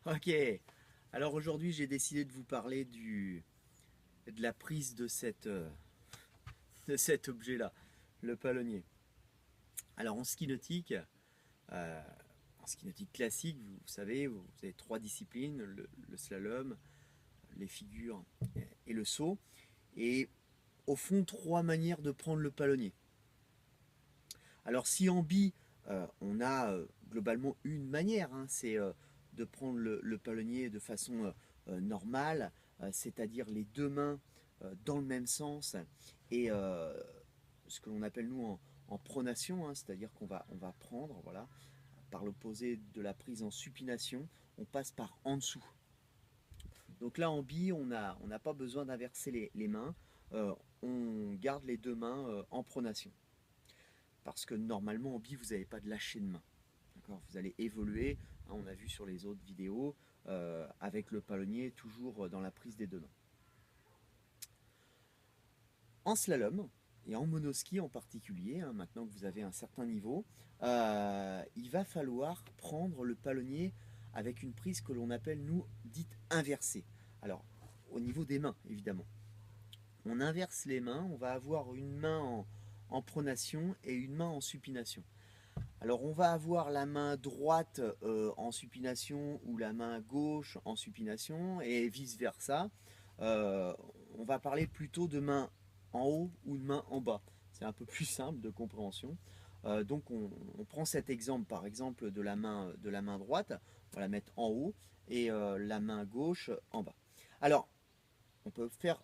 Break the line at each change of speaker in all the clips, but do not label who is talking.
Ok, alors aujourd'hui j'ai décidé de vous parler de la prise de cet objet-là, le palonnier. Alors euh, en ski nautique classique, vous savez, vous avez trois disciplines, le slalom, les figures et le saut. Et au fond, trois manières de prendre le palonnier. Alors si en bi, on a globalement une manière, hein, c'est de prendre le palonnier de façon normale, c'est-à-dire les deux mains dans le même sens et ce que l'on appelle nous en pronation, hein, c'est-à-dire on va prendre, voilà, par l'opposé de la prise en supination, on passe par en dessous. Donc là en bi, on n'a pas besoin d'inverser les mains, on garde les deux mains en pronation. Parce que normalement en bi, vous n'avez pas de lâcher de main. Vous allez évoluer, hein, on a vu sur les autres vidéos, avec le palonnier toujours dans la prise des deux mains. En slalom, et en monoski en particulier, hein, maintenant que vous avez un certain niveau, il va falloir prendre le palonnier avec une prise que l'on appelle, nous, dite inversée. Alors, au niveau des mains, évidemment. On inverse les mains, on va avoir une main en pronation et une main en supination. Alors on va avoir la main droite en supination ou la main gauche en supination et vice versa. Euh, on va parler plutôt de main en haut ou de main en bas. C'est un peu plus simple de compréhension. Donc on prend cet exemple par exemple de la main droite, on va la mettre en haut et la main gauche en bas. Alors on peut faire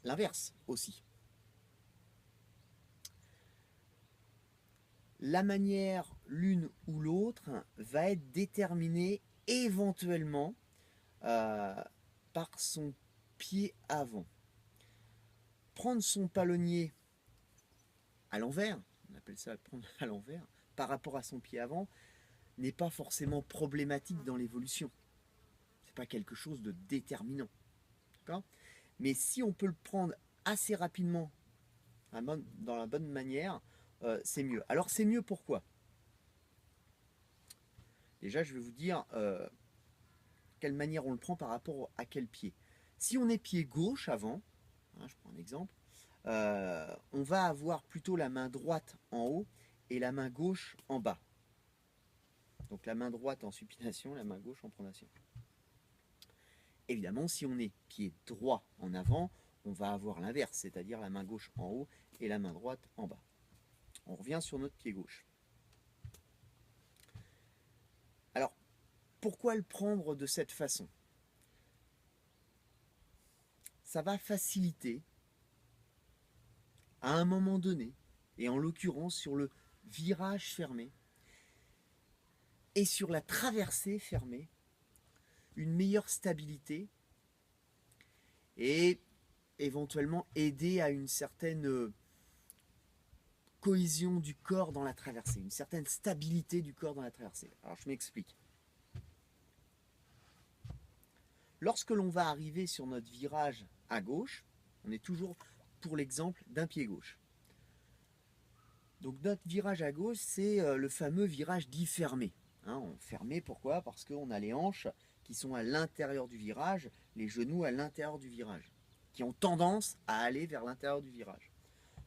l'inverse aussi. La manière l'une ou l'autre va être déterminée éventuellement euh, par son pied avant. Prendre son palonnier à l'envers, on appelle ça prendre à l'envers, par rapport à son pied avant, n'est pas forcément problématique dans l'évolution. C'est pas quelque chose de déterminant. Mais si on peut le prendre assez rapidement, dans la bonne manière, c'est mieux. Alors c'est mieux pourquoi? Déjà, je vais vous dire quelle manière on le prend par rapport à quel pied. Si on est pied gauche avant, hein, je prends un exemple, on va avoir plutôt la main droite en haut et la main gauche en bas. Donc la main droite en supination, la main gauche en pronation. Évidemment, si on est pied droit en avant, on va avoir l'inverse, c'est-à-dire la main gauche en haut et la main droite en bas. On revient sur notre pied gauche. Alors, pourquoi le prendre de cette façon? Ça va faciliter à un moment donné, et en l'occurrence sur le virage fermé et sur la traversée fermée, une meilleure stabilité et éventuellement aider à une certaine cohésion du corps dans la traversée, une certaine stabilité du corps dans la traversée. Alors je m'explique. Lorsque l'on va arriver sur notre virage à gauche, on est toujours pour l'exemple d'un pied gauche. Donc notre virage à gauche, c'est le fameux virage dit fermé. Hein, fermé, pourquoi? Parce qu'on a les hanches qui sont à l'intérieur du virage, les genoux à l'intérieur du virage, qui ont tendance à aller vers l'intérieur du virage.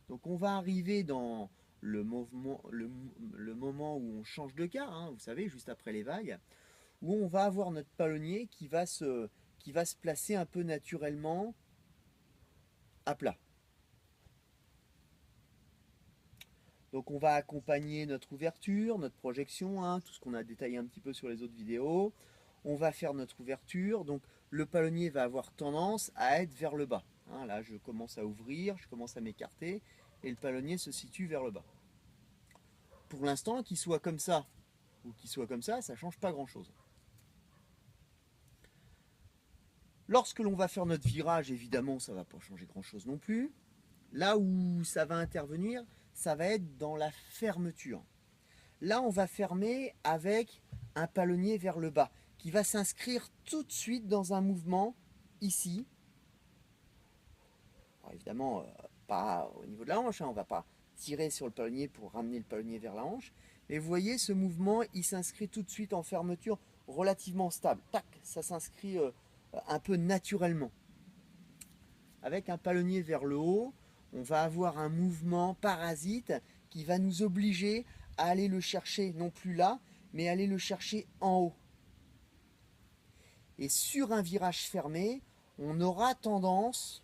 Donc on va arriver dans le moment où on change de quart, hein, vous savez, juste après les vagues, où on va avoir notre palonnier qui va se placer un peu naturellement à plat. Donc on va accompagner notre ouverture, notre projection, hein, tout ce qu'on a détaillé un petit peu sur les autres vidéos. On va faire notre ouverture, donc le palonnier va avoir tendance à être vers le bas. Hein, là je commence à ouvrir, je commence à m'écarter, et le palonnier se situe vers le bas. Pour l'instant, qu'il soit comme ça ou qu'il soit comme ça ne change pas grand-chose. Lorsque l'on va faire notre virage, évidemment, ça ne va pas changer grand-chose non plus. Là où ça va intervenir, ça va être dans la fermeture. Là, on va fermer avec un palonnier vers le bas qui va s'inscrire tout de suite dans un mouvement ici. Alors évidemment, pas au niveau de la hanche, hein, on ne va pas tirer sur le palonnier pour ramener le palonnier vers la hanche. Mais vous voyez, ce mouvement, il s'inscrit tout de suite en fermeture relativement stable. Tac, ça s'inscrit un peu naturellement. Avec un palonnier vers le haut, on va avoir un mouvement parasite qui va nous obliger à aller le chercher, non plus là, mais aller le chercher en haut. Et sur un virage fermé, on aura tendance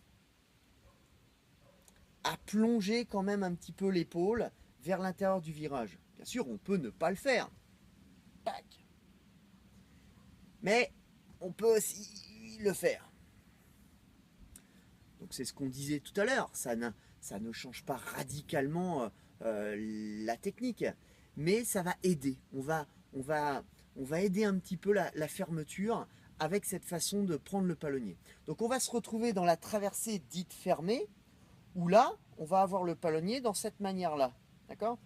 à plonger quand même un petit peu l'épaule vers l'intérieur du virage. Bien sûr, on peut ne pas le faire. Tac. Mais on peut aussi le faire. Donc c'est ce qu'on disait tout à l'heure, ça ne change pas radicalement la technique, mais ça va aider. On va aider un petit peu la fermeture avec cette façon de prendre le palonnier. Donc on va se retrouver dans la traversée dite fermée, où là, on va avoir le palonnier dans cette manière-là. D'accord ?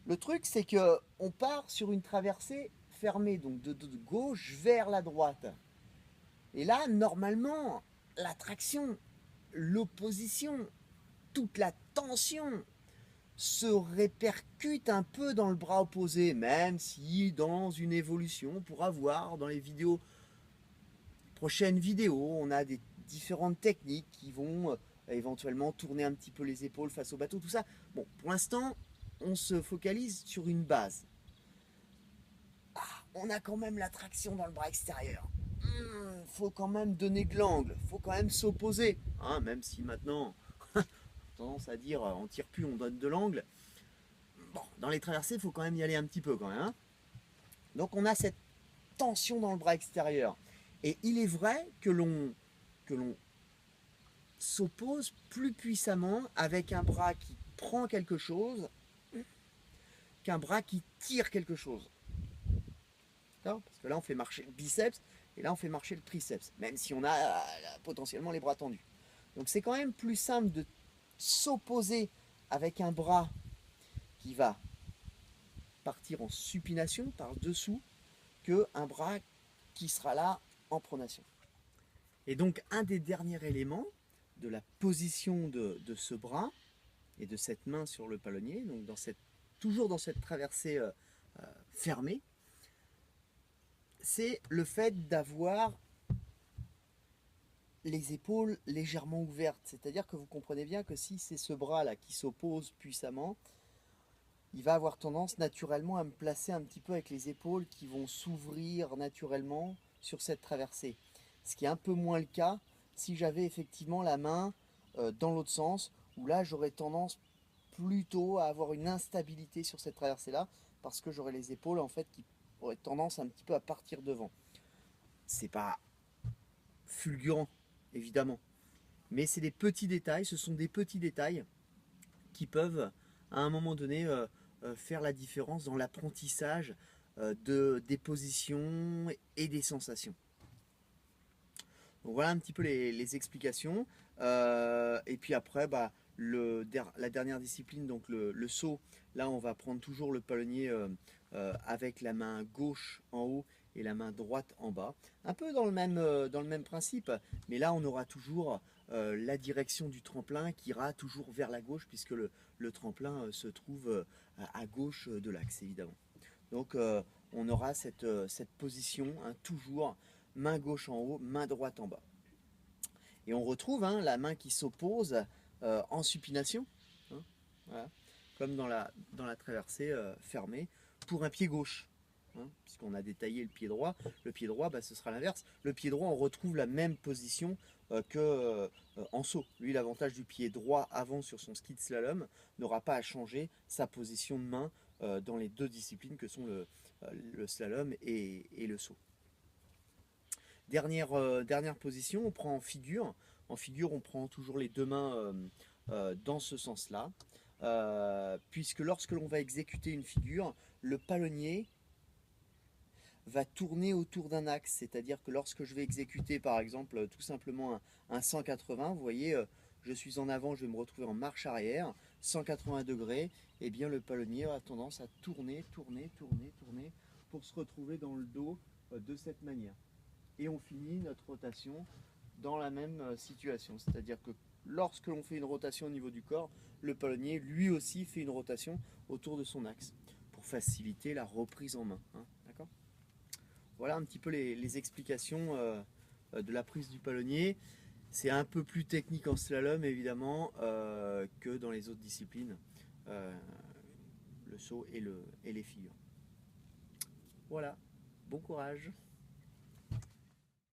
Le truc, c'est qu'on part sur une traversée fermée, donc de gauche vers la droite. Et là, normalement, la traction, l'opposition, toute la tension se répercute un peu dans le bras opposé, même si dans une évolution, on pourra voir dans les prochaines vidéos, on a des différentes techniques qui vont éventuellement tourner un petit peu les épaules face au bateau, tout ça. Bon, pour l'instant, on se focalise sur une base. On a quand même la traction dans le bras extérieur. Faut quand même donner de l'angle, faut quand même s'opposer, hein, même si maintenant tendance à dire on tire plus, on donne de l'angle. Bon, dans les traversées, il faut quand même y aller un petit peu quand même. Hein. Donc on a cette tension dans le bras extérieur. Et il est vrai que l'on s'oppose plus puissamment avec un bras qui prend quelque chose qu'un bras qui tire quelque chose. D'accord ? Parce que là on fait marcher le biceps et là on fait marcher le triceps, même si on a potentiellement les bras tendus. Donc c'est quand même plus simple de s'opposer avec un bras qui va partir en supination par dessous qu'un bras qui sera là en pronation. Et donc un des derniers éléments de la position de ce bras et de cette main sur le palonnier, donc toujours dans cette traversée fermée, c'est le fait d'avoir les épaules légèrement ouvertes. C'est-à-dire que vous comprenez bien que si c'est ce bras-là qui s'oppose puissamment, il va avoir tendance naturellement à me placer un petit peu avec les épaules qui vont s'ouvrir naturellement sur cette traversée. Ce qui est un peu moins le cas si j'avais effectivement la main dans l'autre sens, où là j'aurais tendance plutôt à avoir une instabilité sur cette traversée-là, parce que j'aurais les épaules en fait qui auraient tendance un petit peu à partir devant. C'est pas fulgurant, évidemment, mais c'est des petits détails, ce sont des petits détails qui peuvent à un moment donné faire la différence dans l'apprentissage des positions et des sensations. Donc voilà un petit peu les explications. Et puis après, la dernière discipline, donc le saut, là on va prendre toujours le palonnier avec la main gauche en haut et la main droite en bas. Un peu dans le même principe, mais là on aura toujours la direction du tremplin qui ira toujours vers la gauche, puisque le tremplin se trouve à gauche de l'axe, évidemment. Donc on aura cette position, hein, toujours main gauche en haut, main droite en bas. Et on retrouve la main qui s'oppose en supination, hein, voilà, comme dans la traversée fermée, pour un pied gauche. Hein, puisqu'on a détaillé le pied droit, ce sera l'inverse. Le pied droit, on retrouve la même position qu'en saut. Lui, l'avantage du pied droit avant sur son ski de slalom n'aura pas à changer sa position de main dans les deux disciplines que sont le slalom et le saut. Dernière position, on prend en figure. En figure, on prend toujours les deux mains dans ce sens-là, puisque lorsque l'on va exécuter une figure, le palonnier va tourner autour d'un axe, c'est-à-dire que lorsque je vais exécuter par exemple tout simplement un 180, vous voyez, je suis en avant, je vais me retrouver en marche arrière, 180 degrés, et bien le palonnier a tendance à tourner pour se retrouver dans le dos de cette manière. Et on finit notre rotation dans la même situation, c'est-à-dire que lorsque l'on fait une rotation au niveau du corps, le palonnier lui aussi fait une rotation autour de son axe pour faciliter la reprise en main. Hein, d'accord ? Voilà un petit peu les explications de la prise du palonnier. C'est un peu plus technique en slalom évidemment que dans les autres disciplines, le saut et les figures. Voilà, bon courage.